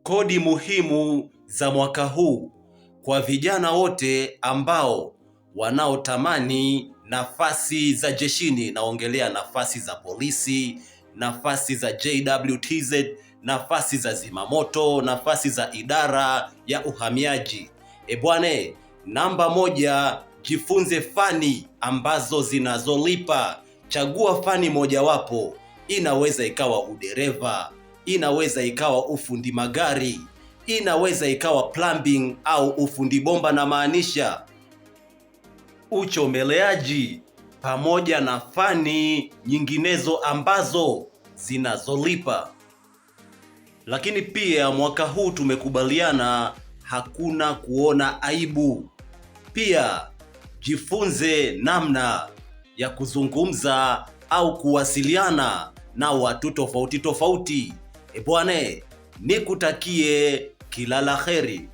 Kodi muhimu za mwaka huu kwa vijana wote ambao wanaotamani nafasi za jeshini. Naongelea nafasi za polisi, nafasi za JWTZ, nafasi za zimamoto, nafasi za idara ya uhamiaji. Bwane, namba 1, jifunze fani ambazo zinazolipa. Chagua fani mojawapo. Inaweza ikawa udereva, inaweza ikawa ufundi magari, inaweza ikawa plumbing au ufundi bomba, na maanisha uchomeleaji, pamoja na fani nyinginezo ambazo zinazolipa. Lakini pia mwaka huu tumekubaliana hakuna kuona aibu. Pia jifunze namna ya kuzungumza au kuwasiliana na watu tofauti tofauti. Bwane, nikutakie kila la kheri.